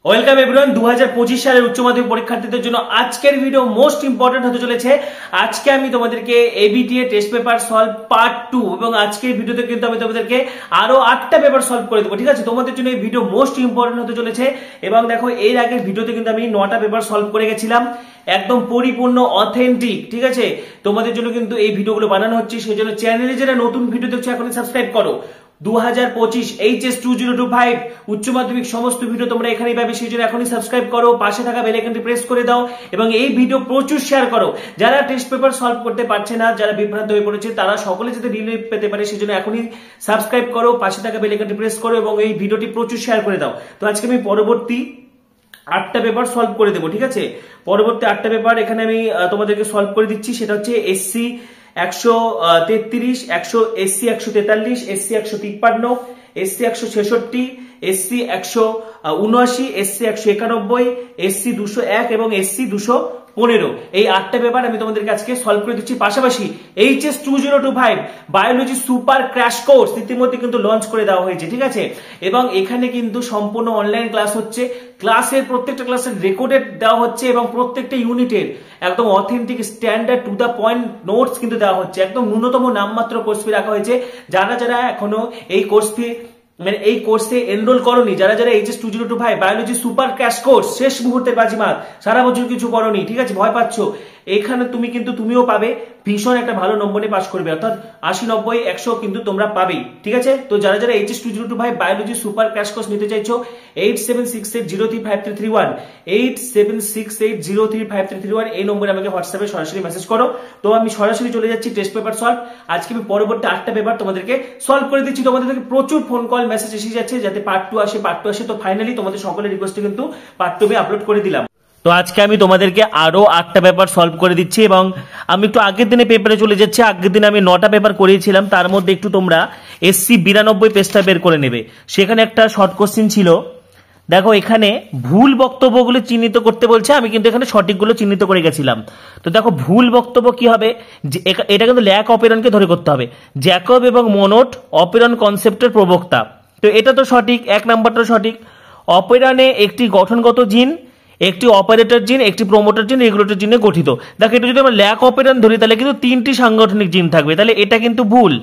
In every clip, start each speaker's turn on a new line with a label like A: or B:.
A: Welcome everyone 2025 সালের উচ্চ মাধ্যমিক পরীক্ষার্থীদের জন্য আজকের ভিডিও মোস্ট ইম্পর্টেন্ট হতে চলেছে। আজকে আমি তোমাদেরকে ABTA test paper solve part 2 এবং আজকের ভিডিওতে কিন্তু আমি তোমাদেরকে আরো 8টা পেপার সলভ করে দেবো। ঠিক আছে, তোমাদের জন্য এই ভিডিও মোস্ট ইম্পর্টেন্ট হতে চলেছে। এবং দেখো, এর আগের ভিডিওতে কিন্তু আমি 9টা পেপার সলভ করে গেছিলাম, একদম পরিপূর্ণ অথেন্টিক। ঠিক আছে, তোমাদের জন্য কিন্তু এই ভিডিওগুলো বানানো হচ্ছে, সেই জন্য চ্যানেলে যারা নতুন ভিডিও দেখছো এখনই সাবস্ক্রাইব করো। 2025 HS 2025 উচ্চ মাধ্যমিক সমস্ত ভিডিও তোমরা এখানেই পাবে, সেই জন্য এখনই সাবস্ক্রাইব করো, পাশে থাকা বেল আইকনটি প্রেস করে দাও এবং এই ভিডিও প্রচুর শেয়ার করো। যারা টেস্ট পেপার সলভ করতে পারছে না, যারা বিভ্রান্ত হয়ে পড়েছে, তারা সকলে যাতে রিলিফ পেতে পারে সেই জন্য এখনই সাবস্ক্রাইব করো, পাশে থাকা বেল আইকনটি প্রেস করো এবং এই ভিডিওটি প্রচুর শেয়ার করে দাও। তো আজকে আমি পরবর্তী 8টা পেপার সলভ করে দেবো। ঠিক আছে, পরবর্তী 8টা পেপার এখানে আমি তোমাদেরকে সলভ করে দিচ্ছি। সেটা হচ্ছে SC 133, SC 143, SC 153, SC 166, SC 179, SC 191, SC 201 এবং এসসি 215। এই 8টা পেপার আমি তোমাদেরকে আজকে সলভ করে দিচ্ছি। পাশাপাশি HS 2025 biology super crash course ইতিমধ্যে কিন্তু লঞ্চ করে দেওয়া হয়েছে। ঠিক আছে, এবং এখানে কিন্তু সম্পূর্ণ অনলাইন ক্লাস হচ্ছে, ক্লাসের প্রত্যেকটা ক্লাসের রেকর্ডেড দেওয়া হচ্ছে এবং প্রত্যেকটা ইউনিটের একদম authentic standard to the point notes কিন্তু দেওয়া হচ্ছে। একদম ন্যূনতম নামমাত্র কোর্স ফি রাখা হয়েছে। যারা যারা এখনো এই কোর্স ফি এই কোর্সে এনরোল করনি, যারা যারা HS 2025 biology super crash course শেষ মুহূর্তের বাজিমাত, সারা বছর কিছু করনি, ঠিক আছে, ভয় পাচ্ছ, এখানে তুমিও পাবে ভীষণ একটা ভালো নম্বর নিয়ে পাস করবে, অর্থাৎ 80, 90, 100 কিন্তু তোমরা পাবেই। ঠিক আছে, তো যারা যারা HS 2025 biology super crash course নিতে চাইছো 8768035331 8768035331 এই নম্বরে আমাকে হোয়াটসঅ্যাপে সরাসরি মেসেজ করো। তো আমি সরাসরি চলে যাচ্ছি টেস্ট পেপার সলভ। আজকে আমি পরবর্তী 8টা পেপার তোমাদেরকে সলভ করে দিচ্ছি। তোমাদের থেকে প্রচুর ফোন কল মেসেজ এসে যাচ্ছে যাতে পার্ট 2 আসে। তো ফাইনালি তোমাদের সকলের রিকোয়েস্টে কিন্তু পার্ট 2 আমি আপলোড করে দিলাম। তো আজকে আমি তোমাদেরকে আরো 8টা পেপার সলভ করে দিচ্ছি এবং আমি একটু আগের দিনে পেপারে চলে যাচ্ছি। আগের দিনে আমি 9টা পেপার করিয়েছিলাম, তার মধ্যে একটু তোমরা SC 92 পেজটা বের করে নেবে। সেখানে একটা শর্ট কোশ্চেন ছিল, দেখো এখানে ভুল বক্তব্যগুলো চিহ্নিত করতে বলছে, আমি কিন্তু এখানে সঠিকগুলো চিহ্নিত করে গেছিলাম। তো দেখো ভুল বক্তব্য কি হবে, এটা কিন্তু ল্যাক অপেরনকে ধরে করতে হবে। জ্যাকব এবং মোনট অপেরন কনসেপ্টের প্রবক্তা, তো এটা তো সঠিক, 1 নাম্বারটা সঠিক। অপেরনে একটি গঠনগত জিন, একটি অপারেটর জিন, একটি প্রোমোটার জিন, রেগুলেটর জিনে গঠিত। দেখো এটা যদি আমরা ল্যাক অপেরন ধরি তাহলে কিন্তু 3টি সাংগঠনিক জিন থাকবে, তাহলে এটা কিন্তু ভুল।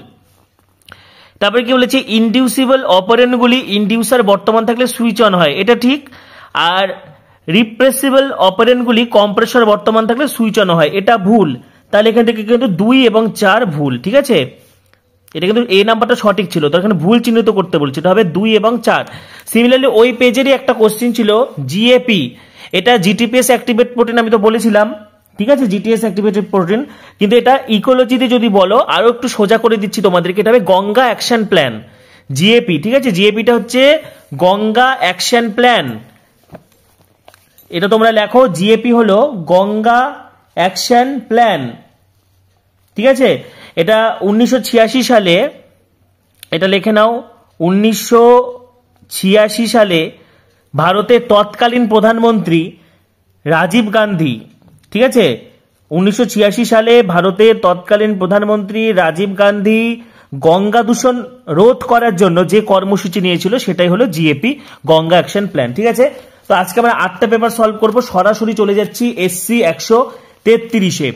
A: তারপরে কি বলেছে, ইনডিউসিবল অপারেন্টগুলি ইনডিউসার বর্তমান থাকলে সুইচ অন হয়, এটা ঠিক। আর রিপ্রেসিবল অপারেন্টগুলি কম্প্রেসর বর্তমান থাকলে সুইচ অন হয়, এটা ভুল। তাহলে এখান থেকে কিন্তু 2 এবং 4 ভুল। ঠিক আছে, এটা কিন্তু এই নাম্বারটা সঠিক ছিল, তো এখানে ভুল চিহ্নিত করতে বলছে, এটা হবে 2 এবং 4। সিমিলারলি ওই পেজেরই একটা কোশ্চেন ছিল জিএপি, এটা জিটিপিএস অ্যাক্টিভেট প্রোটিন, আমি তো বলেছিলাম। ঠিক আছে, জিটিএস অ্যাক্টিভেটেড প্রোটিন, কিন্তু এটা ইকোলজিতে যদি বলো আরো একটু সোজা করে দিচ্ছি তোমাদেরকে, এটা হবে গঙ্গা অ্যাকশন প্ল্যান, জিএপি। ঠিক আছে, জিএপিটা হচ্ছে গঙ্গা অ্যাকশন প্ল্যান, এটা তোমরা লেখো, জিএপি হলো গঙ্গা অ্যাকশন প্ল্যান। ঠিক আছে, এটা 1986 সালে, এটা লিখে নাও, 1986 সালে ভারতের তৎকালীন প্রধানমন্ত্রী রাজীব গান্ধী, ঠিক আছে, 1986 সালে ভারতের তৎকালীন প্রধানমন্ত্রী রাজীব গান্ধী গঙ্গা দূষণ রোধ করার জন্য যে কর্মসূচি নিয়েছিল সেটাই হলো জিএপি, গঙ্গা অ্যাকশন প্ল্যান। ঠিক আছে, তো আজকে আমরা 8টা পেপার সলভ করব। সরাসরি চলে যাচ্ছি SC 133-এ।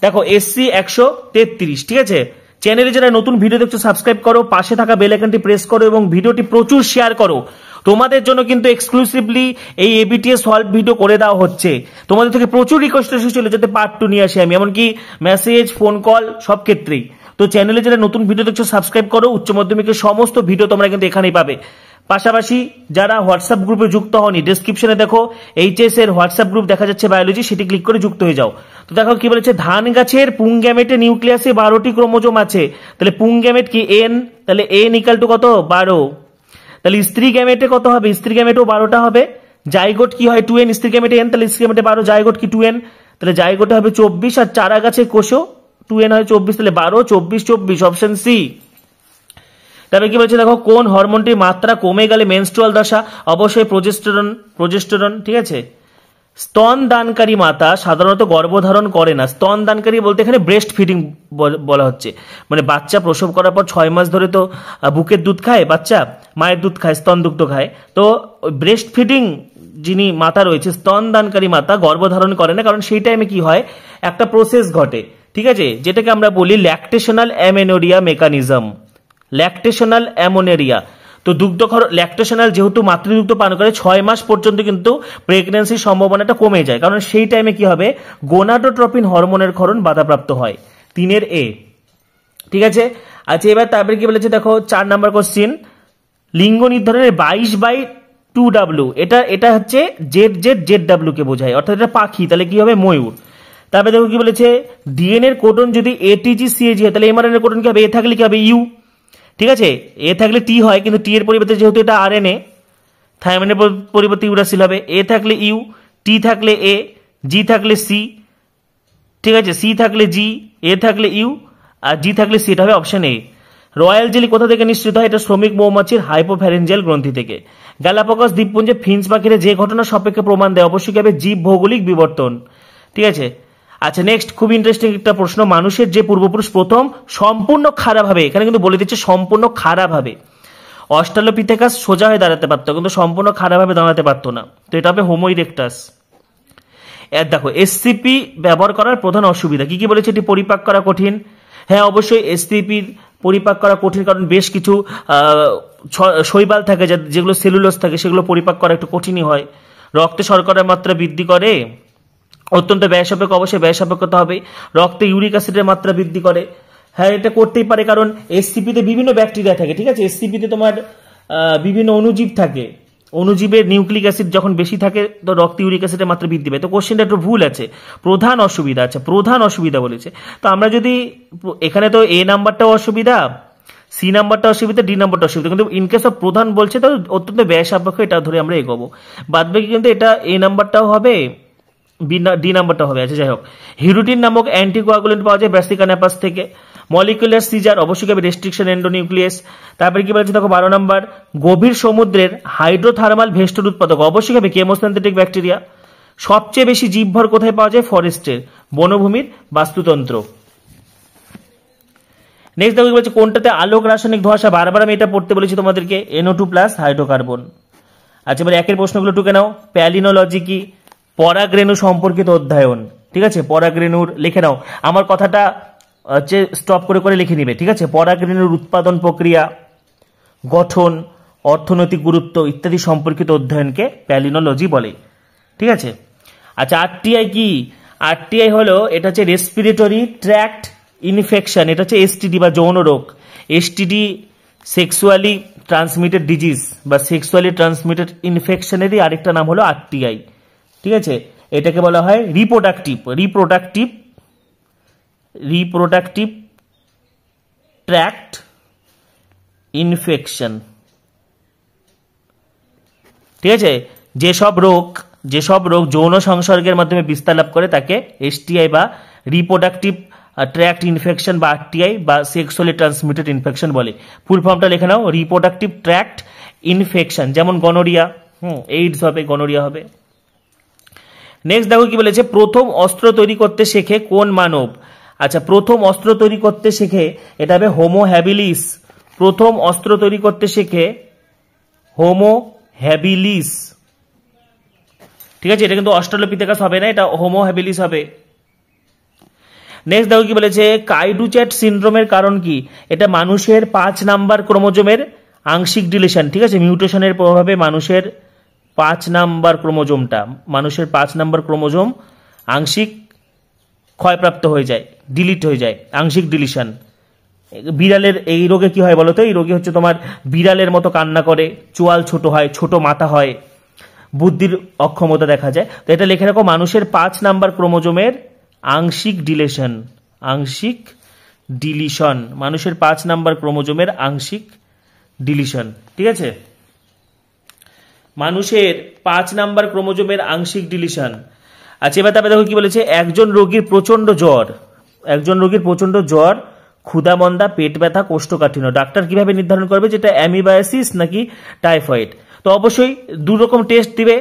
A: দেখো SC 133, ঠিক আছে, চ্যানেলে যারা নতুন ভিডিও দেখছো সাবস্ক্রাইব করো, পাশে থাকা বেল আইকনটি প্রেস করো এবং ভিডিওটি প্রচুর শেয়ার করো। তোমাদের জন্য কিন্তু এক্সক্লুসিভলি এই এবিটিএস সলভ ভিডিও করে দেওয়া হচ্ছে। তোমাদের থেকে প্রচুর রিকোয়েস্ট এসেছিল যাতে পার্ট 2 নিয়ে আসি আমি, এমনকি মেসেজ, ফোন কল সব ক্ষেত্রেই। তো চ্যানেলে যারা নতুন ভিডিও দেখছো সাবস্ক্রাইব করো, উচ্চ মাধ্যমিকের সমস্ত ভিডিও তোমরা কিন্তু এখানেই পাবে। পাশাপাশি যারা হোয়াটসঅ্যাপ গ্রুপে যুক্ত হওনি, ডেসক্রিপশনে দেখো HS এর হোয়াটসঅ্যাপ গ্রুপ দেখা যাচ্ছে বায়োলজি, সেটি ক্লিক করে যুক্ত হয়ে যাও। তো দেখো কি বলেছে, ধান গাছের পুংগ্যামেটে নিউক্লিয়াসে 12টি ক্রোমোজোম আছে, তাহলে পুংগ্যামেট কি N, তাহলে N = কত, 12। তাহলে স্ত্রী গ্যামেটে কত হবে, স্ত্রী গ্যামেটেও 12টা হবে। জাইগোট কি হয় 2N, স্ত্রী গ্যামেটে N, তাহলে স্ত্রী গ্যামেটে 12, জাইগোট কি 2N, তাহলে জাইগোটে হবে 24। আর চারা গাছে কোষও 2N হয় 24, তাহলে 12, 24, 24, অপশন সি। তারপরে কি বলছে, দেখো কোন হরমোনটির মাত্রা কমে গেলে মেনস্ট্রুয়াল দশা, অবশ্যই প্রোজেস্টেরন। ঠিক আছে, স্তন দানকারী মাতা সাধারণত গর্ভধারণ করে না। স্তন দানকারী বলতে এখানে ব্রেস্ট ফিডিং বলা হচ্ছে, মানে বাচ্চা প্রসব করার পর 6 মাস ধরে তো বুকের দুধ খায় বাচ্চা, মায়ের দুধ খায়, স্তন দুগ্ধ খায়। তো ব্রেস্ট ফিডিং যিনি মাতা রয়েছে, স্তনদানকারী মাতা গর্ভধারণ করে না, কারণ সেই টাইমে কি হয়, একটা প্রসেস ঘটে, ঠিক আছে, যেটাকে আমরা বলি ল্যাকটেশনাল অ্যামেনোরিয়া মেকানিজম। ল্যাকটেশনাল অ্যামোনেরিয়া। তো দুগ্ধক্ষরণ ল্যাকটেশনাল যেহেতু মাতৃদুগ্ধ পান করে 6 মাস পর্যন্ত কিন্তু প্রেগন্যান্সির সম্ভাবনাটা কমে যায়, কারণ সেই টাইমে কি হবে, গোনাডোট্রপিন হরমোনের ক্ষরণ বাধাপ্রাপ্ত হয়। 3 এ, ঠিক আছে। আচ্ছা, এবার তারপরে কি বলেছে দেখো 4 নাম্বার কোশ্চিন, লিঙ্গ নির্ধারণের 22/2W, এটা হচ্ছে ZZZW কে বোঝায়, অর্থাৎ এটা পাখি, তাহলে কি হবে, ময়ূর। তারপরে দেখো কি বলেছে, ডিএনএ এর কোডন যদি ATG CAG হয়, তাহলে এমআরএনএ এর কোডন কি হবে, এ থাকলে কি হবে, ইউ, ঠিক আছে। এ থাকলে টি হয়, কিন্তু টি এর পরিবর্তে যেহেতু এটা আরএনএ, থাইমিনের পরিবর্তে ইউরাসিল হবে। এ থাকলে ইউ, টি থাকলে এ, জি থাকলে সি, ঠিক আছে, সি থাকলে জি, এ থাকলে ইউ, আর জি থাকলে সি, এটা হবে অপশন এ। রয়্যাল জেলি কোথা থেকে নিশ্চিত হয়, এটা শ্রমিক মৌমাছির হাইপোফ্যারেঞ্জিয়াল গ্রন্থি থেকে। গ্যালাপাগোস দ্বীপপুঞ্জে ফিঞ্চ পাখিরা যে ঘটনা সাপেক্ষে প্রমাণ দেয়, অবশ্যই হবে জীব ভৌগোলিক বিবর্তন, ঠিক আছে। আচ্ছা, নেক্সট খুব ইন্টারেস্টিং একটা প্রশ্ন, মানুষের যে পূর্বপুরুষ প্রথম সম্পূর্ণ খারাপ হবে, এখানে কিন্তু বলে দিচ্ছে সম্পূর্ণ খারাপ হবে, অস্ট্রালোপিথেকাস সোজা হয়ে দাঁড়াতে পারতো, কিন্তু সম্পূর্ণ খারাপভাবে দাঁড়াতে পারতো না, তো এটা হবে হোমো ইরেক্টাস। এর দেখো এসসিপি ব্যবহার করার প্রধান অসুবিধা কি কি বলেছে, এটি পরিপাক করা কঠিন। হ্যাঁ, অবশ্যই এসসিপির পরিপাক করা কঠিন, কারণ বেশ কিছু শৈবাল থাকে যেগুলো সেলুলোজ থাকে, সেগুলো পরিপাক করা একটু কঠিনই হয়। রক্তে শর্করার মাত্রা বৃদ্ধি করে, অত্যন্ত ব্যয় সাপেক্ষ, অবশ্যই ব্যয় সাপেক্ষতা হবে। রক্তে ইউরিক অ্যাসিডের মাত্রা বৃদ্ধি করে, হ্যাঁ এটা করতেই পারে, কারণ এসসিপিতে বিভিন্ন ব্যাকটেরিয়া থাকে, ঠিক আছে, এসসিপিতে তোমার বিভিন্ন অণুজীব থাকে, অণুজীবের নিউক্লিক অ্যাসিড যখন বেশি থাকে তো রক্তে ইউরিক অ্যাসিডের মাত্রা বৃদ্ধি পায়। তো কোশ্চেনটা একটু ভুল আছে, প্রধান অসুবিধা, আচ্ছা প্রধান অসুবিধা বলেছে, তো আমরা যদি এখানে তো এ নাম্বারটাও অসুবিধা, সি নাম্বারটা অসুবিধা, ডি নাম্বারটা অসুবিধা, কিন্তু ইনকেস অফ প্রধান বলছে তো অত্যন্ত ব্যয় সাপেক্ষ, এটা ধরে আমরা এগোবো। বাদবাকি কিন্তু এটা এ নাম্বারটাও হবে, ডি নাম্বারটা হবে। আচ্ছা যাই হোক, হিরুটিন নামক অ্যান্টিকোয়াগুলেন্ট পাওয়া যায় ব্রাসিকা ন্যাপাস থেকে। মলিকুলার সিজার, অবশ্যই হবে রেস্ট্রিকশন এন্ডোনিউক্লিয়াস। তারপরে কি বলছে দেখো 12 নম্বর, গভীর সমুদ্রের হাইড্রোথার্মাল ভেস্টর উৎপাদক, অবশ্যই হবে কেমোসিনথেটিক ব্যাকটেরিয়া। সবচেয়ে বেশি জীবভর কোথায় পাওয়া যায়, ফরেস্টের, বনভূমির বাস্তুতন্ত্র। নেক্সট দেখো কি বলছে, কোনটাতে আলোক রাসায়নিক ধোঁয়াশা, বারবার আমি এটা পড়তে বলেছি তোমাদেরকে, NO2+ হাইড্রোকার্বন। আচ্ছা, এবার একের প্রশ্নগুলো টুকে নাও। প্যালিনোলজি কি, পরাগরেণু সম্পর্কিত অধ্যয়ন, ঠিক আছে, পরাগরেণুর লিখে নাও, আমার কথাটা হচ্ছে স্টপ করে করে লিখে নিবে, ঠিক আছে। পরাগরেণুর উৎপাদন প্রক্রিয়া, গঠন, অর্থনৈতিক গুরুত্ব ইত্যাদি সম্পর্কিত অধ্যয়নকে প্যালিনোলজি বলে, ঠিক আছে। আচ্ছা, আরটিআই কি, আরটিআই হলো, এটা হচ্ছে রেসপিরেটরি ট্র্যাক্ট ইনফেকশন, এটা হচ্ছে এসটিডি বা যৌন রোগ। এসটিডি সেক্সুয়ালি ট্রান্সমিটেড ডিজিজ বা সেক্সুয়ালি ট্রান্সমিটেড ইনফেকশনেরই আরেকটা নাম হলো আরটিআই, ঠিক আছে। এটাকে বলা হয় রিপ্রোডাক্টিভ ট্র্যাক্ট ইনফেকশন, ঠিক আছে। যেসব রোগ যৌন সংসর্গের মাধ্যমে বিস্তার লাভ করে তাকে এসটিআই বা রিপ্রোডাক্টিভ ট্র্যাক্ট ইনফেকশন বা আরটিআই বা সেক্সুয়ালি ট্রান্সমিটেড ইনফেকশন বলে। ফুল ফর্মটা লিখে নাও, রিপ্রোডাক্টিভ ট্র্যাক্ট ইনফেকশন, যেমন গনোরিয়া, এইডস হবে, গনোরিয়া হবে। নেক্সট দেখো কি বলেছে, প্রথম অস্ত্র তৈরি করতে শেখে কোন মানব। আচ্ছা, প্রথম অস্ত্র তৈরি করতে শেখে, এটা হবে হোমো হ্যাবিলিস। প্রথম অস্ত্র তৈরি করতে শেখে হোমো হ্যাবিলিস, ঠিক আছে, এটা কিন্তু অস্ট্রালোপিথেকাস হবে না, এটা হোমো হ্যাবিলিস হবে। নেক্সট দেখো কি বলেছে, কাইডুচ্যাট সিনড্রোমের কারণ কি, এটা মানুষের 5 নাম্বার ক্রোমোজোমের আংশিক ডিলিশন, ঠিক আছে, মিউটেশনের প্রভাবে মানুষের 5 নাম্বার ক্রোমোজোম আংশিক ক্ষয়প্রাপ্ত হয়ে যায়, ডিলিট হয়ে যায়, আংশিক ডিলিশন। বিড়ালের এই রোগে কি হয় বলতো, এই রোগে হচ্ছে তোমার বিড়ালের মতো কান্না করে, চোয়াল ছোট হয়, ছোট মাথা হয়, বুদ্ধির অক্ষমতা দেখা যায়। তো এটা লিখে রাখো, মানুষের 5 নাম্বার ক্রোমোজোমের আংশিক ডিলিশন, মানুষের 5 নাম্বার ক্রোমোজোমের আংশিক ডিলিশন, ঠিক আছে, মানুষের 5 নাম্বার ক্রোমোজোমের আংশিক ডিলিশন। আচ্ছা, এবার তারপরে দেখো কি বলেছে, একজন রোগীর প্রচন্ড জ্বর, ক্ষুধামন্দা, পেট ব্যথা, কোষ্ঠকাঠিন্য, ডাক্তার কিভাবে নির্ধারণ করবে যেটা অ্যামিবায়াসিস নাকি টাইফয়েড। তো অবশ্যই 2 রকম টেস্ট দিবে,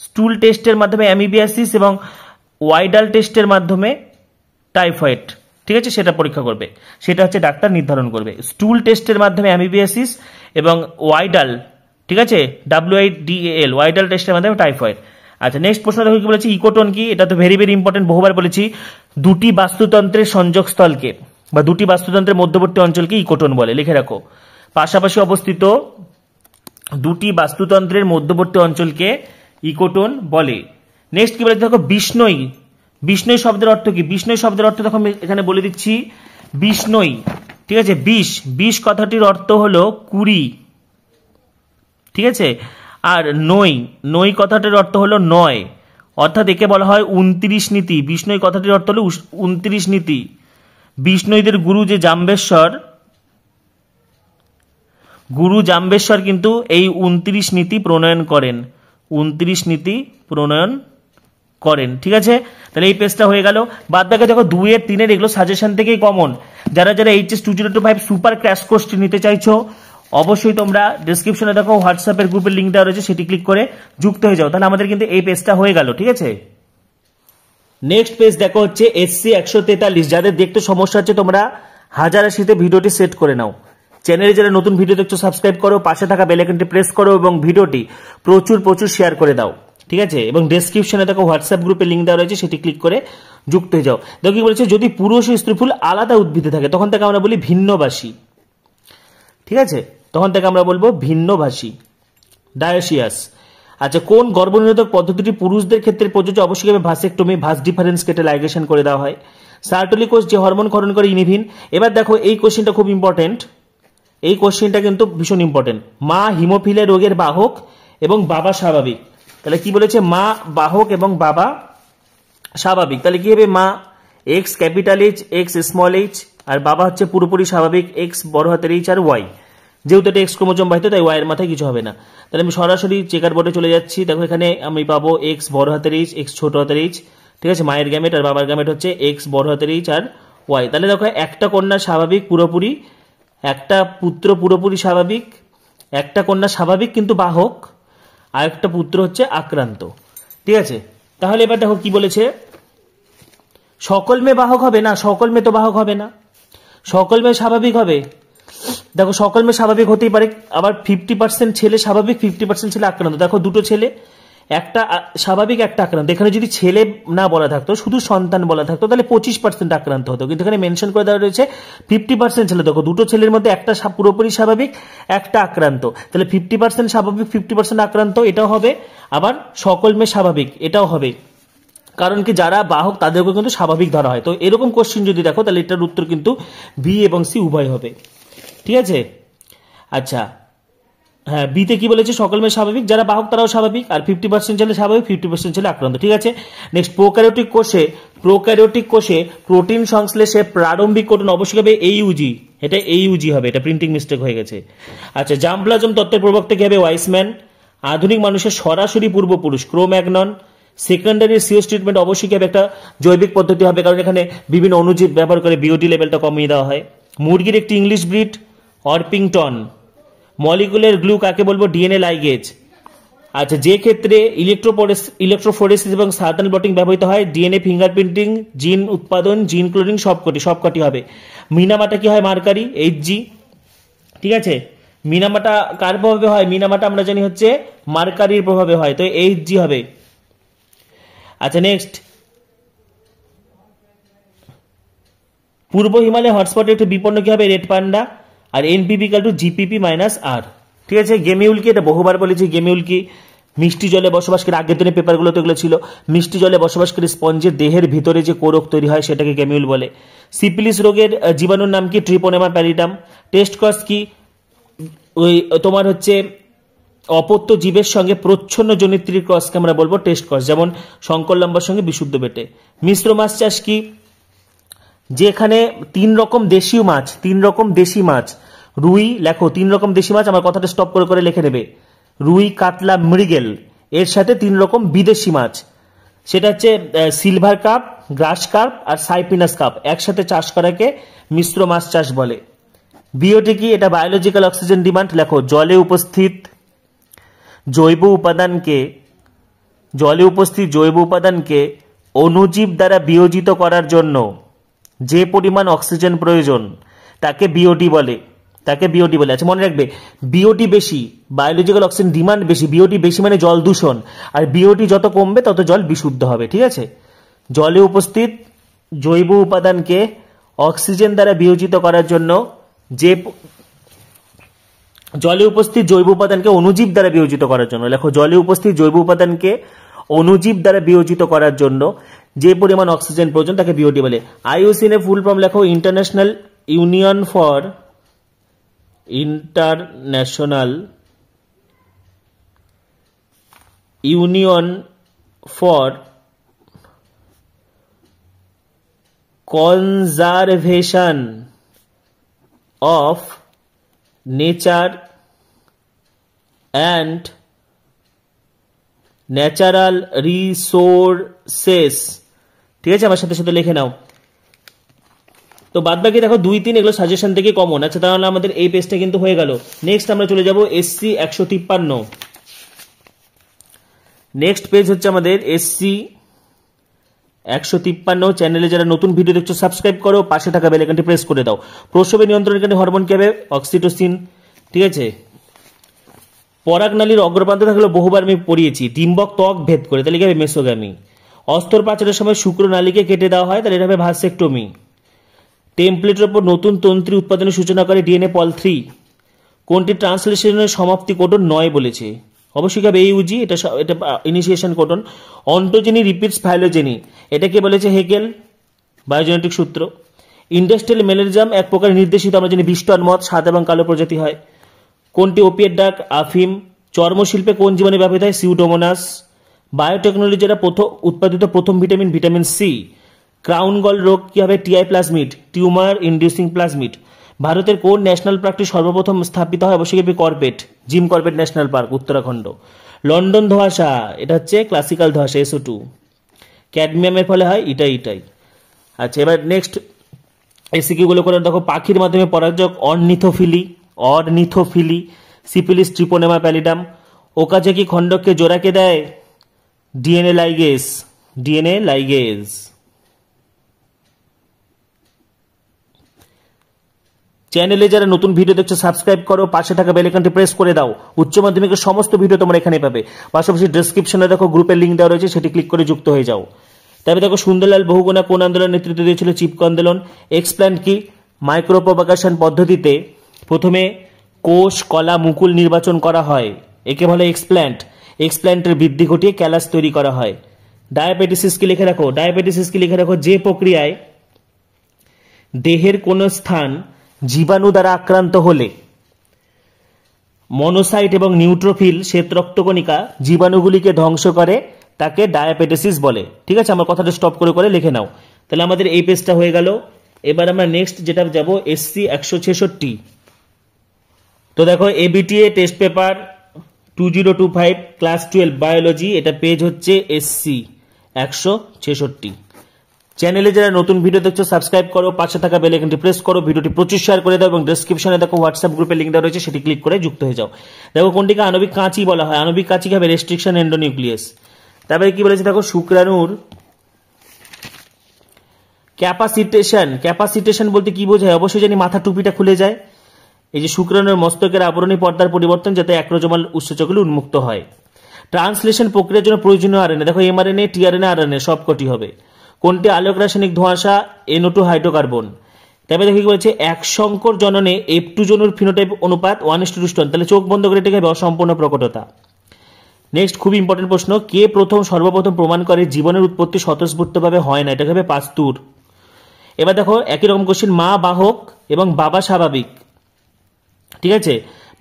A: স্টুল টেস্টের মাধ্যমে অ্যামিবিয়াসিস এবং ওয়াইডাল টেস্টের মাধ্যমে টাইফয়েড, ঠিক আছে, সেটা পরীক্ষা করবে, সেটা হচ্ছে ডাক্তার নির্ধারণ করবে। স্টুল টেস্টের মাধ্যমে অ্যামিবিয়াসিস এবং ওয়াইডাল ঠিক আছে, WIDAL ওয়াইডাল টেস্টের মাধ্যমে টাইফয়েড। আচ্ছা নেক্সট প্রশ্ন দেখো কি বলেছি, ইকোটোন কি? এটা তো ভেরি ভেরি ইম্পর্টেন্ট, বহুবার বলেছি। দুটি বাস্তুতন্ত্রের সংযোগস্থলকে বা দুটি বাস্তুতন্ত্রের মধ্যবর্তী অঞ্চলকে ইকোটোন বলে, লিখে রাখো। পাশাপাশি অবস্থিত দুটি বাস্তুতন্ত্রের মধ্যবর্তী অঞ্চলকে ইকোটোন বলে। নেক্সট কি বলেছে দেখো, বিষ্ণই। বিষ্ণই শব্দের অর্থ কি? বিষ্ণই শব্দের অর্থ দেখো আমি এখানে বলে দিচ্ছি। বিষ্ণই, ঠিক আছে, বিষ কথাটির অর্থ হলো 20, ঠিক আছে। আর নই কথাটির অর্থ হলো 9, অর্থাৎ একে বলা হয় 29 নীতি। বিষ্ণই কথাটির অর্থ হলো 29 নীতি। বিষ্ণইদের গুরু যে জাম্বেশ্বর কিন্তু এই 29 নীতি প্রণয়ন করেন, 29 নীতি প্রণয়ন করেন, ঠিক আছে। তাহলে এই পেজটা হয়ে গেল। বাদ বাকি দেখো 2 এর 3 এর এগুলো সাজেশন থেকেই কমন। যারা HS 2025 সুপার ক্র্যাশ কোর্সটি নিতে চাইছো অবশ্যই তোমরা ডেসক্রিপশনে দেখো হোয়াটসঅ্যাপের গ্রুপের লিঙ্ক দেওয়া রয়েছে, সেটি ক্লিক করে যুক্ত হয়ে যাও। তাহলে আমাদের কিন্তু এই পেজটা হয়ে গেল, ঠিক আছে। নেক্সট পেজ দেখো হচ্ছে SC 143। যাদের দেখতে সমস্যা হচ্ছে তোমরা 1080 ভিডিওটি সেট করে নাও। চ্যানেলে যারা নতুন ভিডিও দেখছো সাবস্ক্রাইব করো, পাশে থাকা বেল আইকনটি প্রেস করো এবং ভিডিওটি প্রচুর শেয়ার করে দাও, ঠিক আছে। এবং ডেসক্রিপশনে দেখো হোয়াটসঅ্যাপ গ্রুপের লিঙ্ক দেওয়া রয়েছে, সেটি ক্লিক করে যুক্ত হয়ে যাও। দেখো কি বলেছে, যদি পুরুষ ও স্ত্রী ফুল আলাদা উদ্ভিদে থাকে তখন তাকে আমরা বলি ভিন্নভাষী, ঠিক আছে। তখন থেকে আমরা বলবো ভিন্নভাষী, ডায়োসিয়াস। আচ্ছা, কোন গর্ভনিরোধক পদ্ধতিটি পুরুষদের ক্ষেত্রে প্রযোজ্য? অবশ্যই ভাসেক্টমি, ভাস ডিফারেন্স কেটে লাইগেশন করে দেওয়া হয়। সার্টলি কোষ যে হরমোন ক্ষরণ করে ইনহিবিন। এবার দেখো এই কোশ্চেনটা খুব ইম্পর্টেন্ট, এই কোশ্চেনটা কিন্তু ভীষণ ইম্পর্টেন্ট। মা হিমোফিলিয়া রোগের বাহক এবং বাবা স্বাভাবিক। তাহলে কি বলেছে, মা বাহক এবং বাবা স্বাভাবিক। তাহলে কি হবে, মা X capital H, X small h, আর বাবা হচ্ছে পুরোপুরি স্বাভাবিক X বড় হাতের H আর Y। যেহেতু এটা X ক্রোমোজোম বাহিত তাই Y এর মাথায় কিছু হবে না। তাহলে আমি সরাসরি চেকার বোর্ডে চলে যাচ্ছি। দেখো এখানে আমি পাবো X বড় হাতের H, X ছোট হাতের H, ঠিক আছে। মায়ের গ্যামেট আর বাবার গ্যামেট হচ্ছে X বড় হাতের H আর Y। তাহলে দেখো একটা কন্যা স্বাভাবিক পুরোপুরি, একটা পুত্র পুরোপুরি স্বাভাবিক, একটা কন্যা স্বাভাবিক কিন্তু বাহক, আর একটা পুত্র হচ্ছে আক্রান্ত, ঠিক আছে। তাহলে এবার দেখো কি বলেছে, সকল মেয়ে বাহক হবে না, সকল মেয়ে তো বাহক হবে না, সকল মেয়ে স্বাভাবিক হবে। দেখো সকল মেয়ে স্বাভাবিক হতেই পারে, আবার 50% ছেলে স্বাভাবিক, 50% ছেলে আক্রান্ত। দেখো দুটো ছেলে, একটা স্বাভাবিক একটা আক্রান্ত। এখানে যদি ছেলে না বলা থাকতো, শুধু সন্তান বলা থাকতো, তাহলে 25% আক্রান্ত হতো, কিন্তু এখানে মেনশন করে দেওয়া রয়েছে 50% ছেলে। দেখো দুটো ছেলের মধ্যে একটা পুরোপুরি স্বাভাবিক, একটা আক্রান্ত, তাহলে 50% স্বাভাবিক 50% আক্রান্ত, এটাও হবে। আবার সকল মেয়ে স্বাভাবিক, এটাও হবে। কারণ কি, যারা বাহক তাদেরকে কিন্তু স্বাভাবিক ধরা হয়। তো এরকম কোশ্চেন যদি দেখো তাহলে এটার উত্তর কিন্তু বি এবং সি উভয় হবে, ঠিক আছে। আচ্ছা হ্যাঁ, বিতে কি বলেছে, সকল মেয়ে স্বাভাবিক, যারা বাহক তারাও স্বাভাবিক, আর 50% ছেলে স্বাভাবিক, 50% ছেলে আক্রান্ত, ঠিক আছে। নেক্সট, প্রোক্যারিওটিক কোষে প্রোটিন সংশ্লেষে প্রারম্ভিক কোডন অবশ্যই হবে AUG। এটা AUG হবে, এটা প্রিন্টিং মিস্টেক হয়ে গেছে। আচ্ছা, জার্মপ্লাজম তত্ত্বের প্রবক্তা কি হবে, ওয়াইসম্যান। আধুনিক মানুষের সরাসরি পূর্বপুরুষ ক্রোম্যাগনন। সেকেন্ডারি সিওস ট্রিটমেন্ট অবশ্যই হবে একটা জৈবিক পদ্ধতি হবে, কারণ এখানে বিভিন্ন অণুজীব ব্যবহার করে বিওডি লেভেলটা কমিয়ে দেওয়া হয়। মুরগির একটি ইংলিশ ব্রিড অর্পিংটন। মলিকুলার গ্লু কাকে বলবো, ডিএনএ লাইগেজ। আচ্ছা, যে ক্ষেত্রে ইলেকট্রোফোরেসিস এবং সার্টান ব্লটিং ব্যবহৃত হয়, ডিএনএ ফিঙ্গারপ্রিন্টিং, জিন উৎপাদন, জিন ক্লোনিং সবকটি হবে। মিনামাটা কি হয়, মার্কারি HG, ঠিক আছে। মিনামাটা কার প্রভাবে হয়, মিনামাটা আমরা জানি হচ্ছে মার্কারির প্রভাবে হয়, তো HG হবে। আচ্ছা নেক্সট, পূর্ব হিমালয় হটস্পটে একটু বিপন্ন কি হবে, রেড পান্ডা। আর NPP = GPP-R, ঠিক আছে। গেমিউল কি, এটা বহুবার বলেছি, গেমিউল কি মিষ্টি জলে বসবাসকারী, আগের দিনের পেপারগুলো তো এগুলো ছিল, মিষ্টি জলে বসবাসকারী স্পঞ্জের দেহের ভিতরে যে কোরক তৈরি হয় সেটাকে গেমিউল বলে। সিপিলিস রোগের জীবাণুর নাম কি, ট্রিপোনেমা প্যারিডাম। টেস্ট কজ কি, ওই তোমার হচ্ছে অপত্য জীবের সঙ্গে প্রচ্ছন্ন জনিত্রীর ক্রসকে আমরা বলবো টেস্ট কজ, যেমন শঙ্কর লম্বার সঙ্গে বিশুদ্ধ বেটে। মিশ্র মাছ চাষ কি, যেখানে 3 রকম দেশি মাছ, রুই, লেখো 3 রকম দেশি মাছ, আমার কথাটা স্টপ করে লিখে নেবে, রুই, কাতলা, মৃগেল, এর সাথে 3 রকম বিদেশি মাছ, সেটা হচ্ছে সিলভার কাপ, গ্রাস কার্প আর সাইপিনাস কাপ, একসাথে চাষ করাকে মিশ্র মাছ চাষ বলে। বিওটি কি, এটা বায়োলজিক্যাল অক্সিজেন ডিমান্ড, লেখো জলে উপস্থিত জৈব উপাদানকে অণুজীব দ্বারা বিয়োজিত করার জন্য যে পরিমাণ অক্সিজেন প্রয়োজন তাকে বিওটি বলে। তাকে বিওটি বলে। আচ্ছা মনে রাখবে, বিওটি বেশি, বায়োলজিক্যাল অক্সিজেন ডিমান্ড বেশি, বিওটি বেশি মানে জল দূষণ, আর বিওটি যত কমবে তত জল বিশুদ্ধ হবে। ঠিক আছে, জলে উপস্থিত জৈব উপাদানকে অক্সিজেন দ্বারা বিয়োজিত করার জন্য যে জলে উপস্থিত জৈব উপাদানকে অণুজীব দ্বারা বিয়োজিত করার জন্য, লেখো জলে উপস্থিত জৈব উপাদানকে অণুজীব দ্বারা বিয়োজিত করার জন্য যে পরিমাণ অক্সিজেন প্রয়োজন তাকে বিওটি বলে। আইইউসিএন এর ফুল ফর্ম লেখো international union for conservation of nature and natural resources. ঠিক আছে, আমার সাথে সাথে লিখে নাও। তো বাদ বাকি দেখো 2-3 এগুলো সাজেশন থেকে কমন। আচ্ছা তাহলে আমাদের এই পেজটা কিন্তু হয়ে গেল। নেক্সট আমরা চলে যাব এসসি 153। নেক্সট পেজ হচ্ছে আমাদের এসসি 153। চ্যানেলে যারা নতুন ভিডিও দেখছো সাবস্ক্রাইব করো, পাশে থাকা বেল আইকনটি প্রেস করে দাও। প্রসবে নিয়ন্ত্রণকারী হরমোন কি হবে? অক্সিটোসিন। ঠিক আছে, পরাগনালীর অগ্রপ্রান্তে থাকলে বহুবার আমি পড়িয়েছি, ডিম্বক ত্বক ভেদ করে, তাহলে কি হবে? মেসোগ্যামি। অস্তর পাচারের সময় শুক্রনালীকে কেটে দেওয়া হয়, তাহলে এটা হবে ভাস্কেক্টমি। টেমপ্লেটের উপর নতুন তন্ত্রী উৎপাদনের সূচনা করে ডিএনএ পল 3। কোনটি ট্রান্সলেশনের সমাপ্তি কোডন 9 বলেছে? অবশ্যই হবে এইউজি, এটা initiation codon. Ontogeny repeats phylogeny, এটা কে বলেছে? হেগেল, বায়োজেনেটিক সূত্র। ইন্ডাস্ট্রিয়াল মেলারিজম এক প্রকার নির্দেশিত, আমরা জানি বিষ্টন মদ সাদা এবং কালো প্রজাতি হয়। কোনটি ওপিয়েট ড্রাগ? আফিম। চর্মশিল্পে কোন জীবাণু ব্যবহৃত হয়? সিউডোমোনাস। বায়োটেকনোলজি দ্বারা উৎপাদিত প্রথম vitamin vitamin C. Crown gall রোগ কি হবে? Ti plasmid, tumour inducing plasmid. ভারতের কোন ন্যাশনাল পার্কটি সর্বপ্রথম স্থাপিত হয়? অবশ্যই Corbett, Jim Corbett national park, Uttarakhand. London ধোঁয়াশা, এটা হচ্ছে ক্লাসিক্যাল ধোঁয়াশা, SO2। ক্যাডমিয়ামের ফলে হয় ইটাই। আচ্ছা এবার নেক্সট এসিকিউ গুলো করে দেখো। পাখির মাধ্যমে পরাগযোগ অর্নিথোফিলি, সিপিলিস, ট্রিপোনেমা প্যালিডাম। ওকাজাকি খণ্ডককে জোড়াকে দেয়? DNA ligase. চ্যানেলে যারা নতুন ভিডিও দেখছো সাবস্ক্রাইব করো, পাশে থাকা বেল আইকনটি প্রেস করে দাও। উচ্চ মাধ্যমিকের সমস্ত ভিডিও তোমরা এখানে পাবে। পাশাপাশি ডেসক্রিপশনে দেখো গ্রুপের লিঙ্ক দেওয়া রয়েছে, সেটি ক্লিক করে যুক্ত হয়ে যাও। তবে দেখো সুন্দরলাল বহুগুণা কোন আন্দোলন নেতৃত্ব দিয়েছিল? চিপকো আন্দোলন। এক্সপ্ল্যান্ট কি? মাইক্রোপ্রপাগেশন পদ্ধতিতে প্রথমে কোষ, কলা, মুকুল নির্বাচন করা হয়, একে বলে এক্সপ্ল্যান্ট। এক্সপ্ল্যান্টের বৃদ্ধি ঘটিয়ে ক্যালাস তৈরি করা হয়। ডায়াবেটিস কি লিখে রাখো? যে প্রক্রিয়ায় দেহের কোন স্থান জীবাণু দ্বারা আক্রান্ত হলে মনোসাইট এবং নিউট্রোফিল শ্বেত রক্তকণিকা জীবাণুগুলিকে ধ্বংস করে, তাকে ডায়াবেটিস বলে। ঠিক আছে, আমার কথাটা স্টপ করে লিখে নাও। তাহলে আমাদের এই পেজটা হয়ে গেল। এবার আমরা নেক্সট যেটা যাব এসসি 166। তো দেখো ABTA test paper 2025 class 12 biology, এটা পেজ হচ্ছে এসসি 166। চ্যানেলে যারা নতুন ভিডিও দেখছো সাবস্ক্রাইব করো, পাশে থাকা বেল আইকনটি প্রেস করো, ভিডিওটি প্রচুর শেয়ার করে দাও এবং ডেসক্রিপশনে দেখো হোয়াটসঅ্যাপ গ্রুপের লিঙ্ক দেওয়া রয়েছে, সেটি ক্লিক করে যুক্ত হয়ে যাও। দেখো কোনটিকে আণবিক কাঁচি বলা হয়? আণবিক কাঁচি হবে রেস্ট্রিকশন এন্ডোনিউক্লিয়াস। তারপরে কি বলেছে দেখো, শুক্রাণুর ক্যাপাসিটেশন বলতে কি বোঝায়? অবশ্যই জানি মাথা টুপিটা খুলে যায়। এই যে শুক্রাণুর মস্তকের আবরণী পর্দার পরিবর্তন, যাতে অ্যাক্রোজোমাল উৎসেচকগুলো উন্মুক্ত হয়। ট্রান্সলেশন প্রক্রিয়ার জন্য প্রয়োজনীয় আরএনএ, দেখো এমআরএনএ, টিআরএনএ, আরএনএ সবকটি হবে। কোনটি আলোক রাসায়নিক ধোঁয়াশা? NO2 hydrocarbon. তারপরে দেখো কি বলছে, এক সংকর জননে F2 জনুর ফিনোটাইপ অনুপাত 1:2, তাহলে চোখ বন্ধ করে এটাকে হবে অসম্পূর্ণ প্রকটতা। নেক্সট খুব ইম্পর্টেন্ট প্রশ্ন, কে সর্বপ্রথম প্রমাণ করে জীবনের উৎপত্তি স্বতঃস্ফূর্তভাবে হয় না? এটাকে হবে পাস্তুর। এবার দেখো একই রকম কোশ্চেন, মা বাহক এবং বাবা স্বাভাবিক। ঠিক আছে,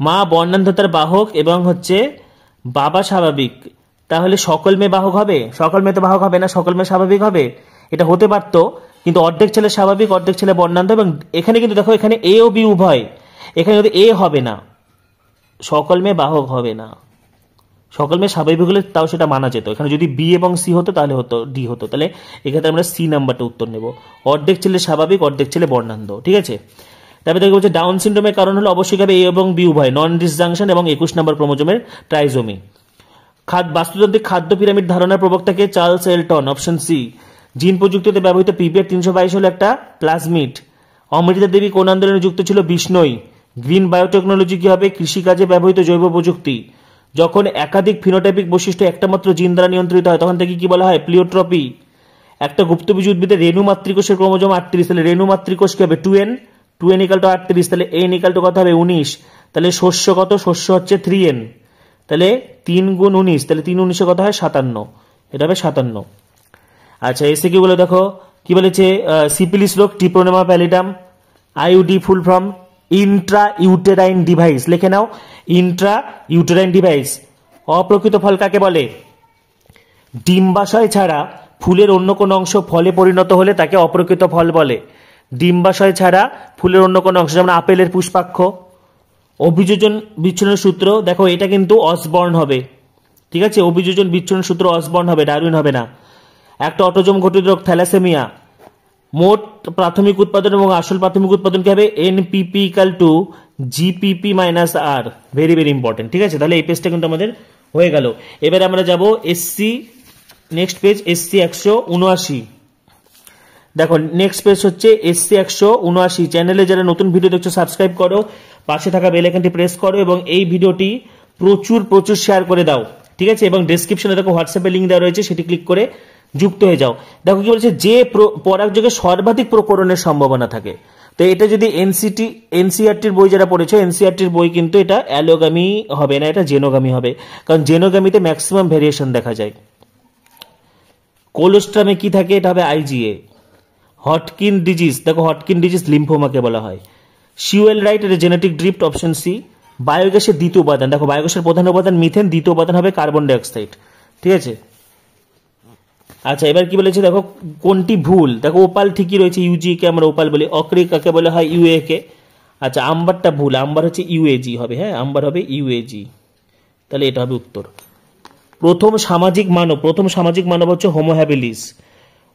A: মা বর্ণান্ধতার বাহক এবং হচ্ছে বাবা স্বাভাবিক, তাহলে সকল মেয়ে বাহক হবে? সকল মেয়ে তো বাহক হবে না, সকল মেয়ে স্বাভাবিক হবে? এটা হতে পারতো, কিন্তু অর্ধেক ছেলে স্বাভাবিক, অর্ধেক ছেলে বর্ণান্ধ। এবং এখানে কিন্তু দেখো এখানে এ ও বি উভয়, এখানে কিন্তু এ হবে না, সকল মেয়ে বাহক হবে না। সকল মেয়ে স্বাভাবিক হলে তাও সেটা মানা যেত। এখানে যদি বি এবং সি হতো তাহলে হতো ডি হতো, তাহলে এখানে আমরা সি নাম্বারটা উত্তর নেব। অর্ধেক ছেলে স্বাভাবিক, অর্ধেক ছেলে বর্ণান্ধ। ঠিক আছে, তারপরে দেখো বলছে ডাউন সিনড্রোমের কারণ হলো অবশ্যই হবে এ এবং বি উভয়, নন ডিসজাংশন এবং 21 নম্বর ক্রোমোজোমের ট্রাইজোমি। বাস্তুতান্ত্রিক খাদ্য পিরামিড ধারণার প্রবক্তাকে? Charles Elton, option C. Gene প্রযুক্তিতে ব্যবহৃত PBR 322 হলো একটা প্লাজমিড। অমৃতা দেবী কোন আন্দোলনে যুক্ত ছিল? বিষ্ণই। গ্রিন বায়োটেকনোলজি কি হবে? কৃষিকাজে ব্যবহৃত জৈব প্রযুক্তি। যখন একাধিক ফিনোটাইপিক বৈশিষ্ট্য একটা মাত্র জিন দ্বারা নিয়ন্ত্রিত হয় তখন তাকে কি বলা হয়? প্লিওট্রপি। একটা গুপ্তবীজ উদ্ভিদের রেণু মাতৃকোষের ক্রোমোজোম 38, তাহলে রেণু মাতৃকোষ কি হবে? 2n, 2n = 38, তাহলে n = কত হবে? 19, তাহলে শস্য কত? শস্য হচ্ছে 3n, তাহলে 3 × 19, তাহলে 3 × 19 কত হয়? 57, এটা হবে 57। আচ্ছা এসে কি বলে দেখো, কি বলেছে? সিপিলিস রোগ, Treponema pallidum. IUD full form intra uterine device, লিখে নাও, ইন্ট্রা ইউটেরাইন ডিভাইস। অপ্রকৃত ফল কাকে বলে? ডিম্বাশয় ছাড়া ফুলের অন্য কোনো অংশ ফলে পরিণত হলে তাকে অপ্রকৃত ফল বলে। ডিম্বাশয় ছাড়া ফুলের অন্য কোনো অংশ, যেমন আপেলের পুষ্পাক্ষ। অভিযোজন বিচ্ছুরণের সূত্র দেখো, এটা কিন্তু অসবর্ন হবে, ঠিক আছে? অভিযোজন বিচ্ছুরণের সূত্র অসবর্ন হবে, ডারউইন হবে না। একটা অটোজোম ঘটিত রোগ থ্যালাসেমিয়া। মোট প্রাথমিক উৎপাদন এবং আসল প্রাথমিক উৎপাদন কি হবে? এনপিপি = জিপিপি - আর, ভেরি ভেরি ইম্পর্টেন্ট, ঠিক আছে? তাহলে এই পেজটা কিন্তু আমাদের হয়ে গেল। এবারে আমরা যাব এসসি, নেক্সট পেজ এসসি 179। দেখো নেক্সট পেজ হচ্ছে এসসি 179। চ্যানেলে যারা নতুন ভিডিও দেখছো সাবস্ক্রাইব করো, পাশে থাকা বেল আইকনটি প্রেস করো এবং এই ভিডিওটি প্রচুর প্রচুর শেয়ার করে দাও, ঠিক আছে? এবং ডেসক্রিপশনে দেখো হোয়াটসঅ্যাপে লিঙ্ক দেওয়া রয়েছে, সেটি ক্লিক করে যুক্ত হয়ে যাও। দেখো কি বলছে, যে পরাগযোগে সর্বাধিক প্রকরণের সম্ভাবনা থাকে। তো এটা যদি এনসিআরটির বই যারা পড়েছো, এনসিআরটির বই কিন্তু এটা অ্যালোগামি হবে না, এটা জেনোগামি হবে, কারণ জেনোগামিতে ম্যাক্সিমাম ভেরিয়েশন দেখা যায়। কোলোস্ট্রামে কি থাকে? এটা হবে আইজিএ। হটকিন ডিজিজ, দেখো হটকিন ডিজিজ লিম্ফোমাকে বলা হয়। শিউয়েল রাইট, এটা জেনেটিক ড্রিফট, অপশন সি। বায়োগ্যাসের দ্বিতীয় উপাদান, দেখো বায়োগ্যাসের প্রধান উপাদান মিথেন, দ্বিতীয় উপাদান হবে কার্বন ডাইঅক্সাইড, ঠিক আছে? আচ্ছা এবার কি বলেছে দেখো, কোনটি ভুল? দেখো ওপাল ঠিকই রয়েছে, ইউজি কে আমরা ওপাল বলি। অক্রি কাকে বলা হয়? ইউএ কে। আচ্ছা আম্বারটা ভুল, আম্বার হচ্ছে ইউএজি হবে, হ্যাঁ আম্বার হবে ইউএজি, তাহলে এটা হবে উত্তর। প্রথম সামাজিক মানব হচ্ছে হোমো হ্যাবিলিস।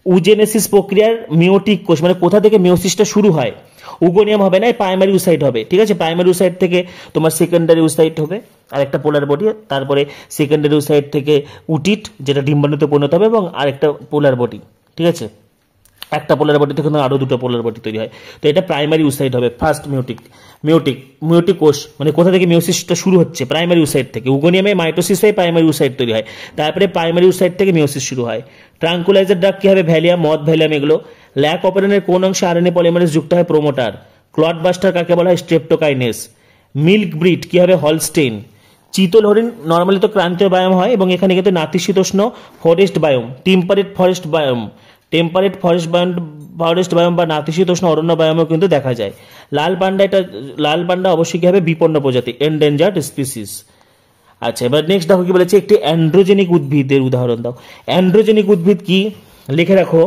A: উজেনেসিস প্রক্রিয়ার মিওটিক কোষ, মানে কোথা থেকে মিওসিসটা শুরু হয়? উগোনিয়াম হবে না, প্রাইমারি উসাইট হবে, ঠিক আছে? প্রাইমারি উসাইট থেকে তোমার সেকেন্ডারি উসাইট হবে, আর একটা পোলার বডি, তারপরে সেকেন্ডারি উসাইট থেকে উটিট, যেটা ডিম্বাণুতে পরিণত হবে, এবং আরেকটা পোলার বডি, ঠিক আছে? একটা পোলার বডি থেকে আরো দুটো পোলার বডি তৈরি হয়। তো এটা প্রাইমারি উসাইট হবে, ফার্স্ট মিওটিক কোষ, মানে কোথা থেকে মিওসিসটা শুরু হচ্ছে? প্রাইমারি উসাইট থেকে। উগোনিয়ামে মাইটোসিস হয়ে প্রাইমারি উসাইট তৈরি হয়, তারপরে প্রাইমারি উসাইট থেকে মিওসিস শুরু হয়। ট্রাঙ্কুলাইজার ড্রাগ কি হবে? ভ্যালিয়াম, মদ ভ্যালিয়াম এগুলো। ল্যাক অপারেশনের কোন অংশে আরএনএ পলিমারেজ যুক্ত হয়? প্রোমোটার। ক্লট বাস্টার কাকে বলা হয়? স্ট্রেপ্টোকাইনেস। মিল্ক ব্রিড কি হবে? হলস্টেইন। চিতল হরিণ নর্মালি তো ক্রান্তীয় বায়োম হয়, এবং এখানে কিন্তু নাতিশীতোষ্ণ forest biome, temperate forest biome বা নাতিশীতোষ্ণ অরণ্য বায়োমও কিন্তু দেখা যায়। লাল পান্ডা অবশ্যই কি হবে? বিপন্ন প্রজাতি, এন্ডেঞ্জার্ড স্পিসিস। আচ্ছা এবার নেক্সট দেখো কি বলেছে, একটি অ্যান্ড্রোজেনিক উদ্ভিদের উদাহরণ দাও। অ্যান্ড্রোজেনিক উদ্ভিদ কি? লিখে রাখো,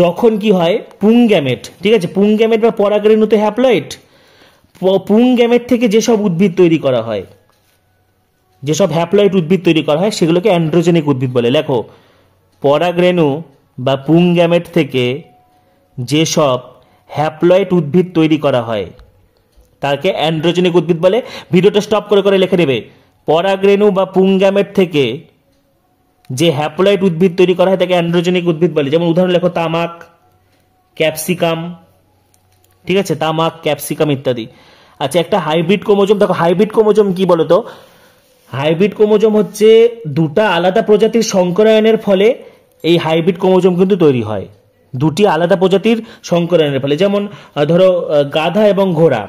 A: যখন কি হয় পুংগ্যামেট, ঠিক আছে? পুংগ্যামেট বা পরাগরেণুতে হ্যাপ্লয়েড, পুংগ্যামেট থেকে যেসব উদ্ভিদ তৈরি করা হয়, যেসব হ্যাপ্লয়েড উদ্ভিদ তৈরি করা হয় সেগুলোকে অ্যান্ড্রোজেনিক উদ্ভিদ বলে। লেখো, পরাগরেণু বা পুংগ্যামেট থেকে যেসব হ্যাপ্লয়েড উদ্ভিদ তৈরি করা হয় তাকে অ্যান্ড্রোজেনিক উদ্ভিদ বলে। ভিডিওটা স্টপ করে করে লিখে নেবে, পরাগরেণু বা পুংগ্যামেট থেকে যে হ্যাপ্লয়েড উদ্ভিদ তৈরি করা হয় তাকে অ্যান্ড্রোজেনিক উদ্ভিদ বলে। যেমন উদাহরণ লেখো, তামাক, ক্যাপসিকাম, ঠিক আছে? তামাক, ক্যাপসিকাম ইত্যাদি। আচ্ছা একটা হাইব্রিড ক্রোমোজোম, দেখো হাইব্রিড ক্রোমোজোম কি বলতো? হাইব্রিড ক্রোমোজোম হচ্ছে দুটা আলাদা প্রজাতির সংকরায়নের ফলে এই হাইব্রিড ক্রোমোজোম কিন্তু তৈরি হয়, দুটি আলাদা প্রজাতির সংকরায়নের ফলে। যেমন ধরো গাধা এবং ঘোড়া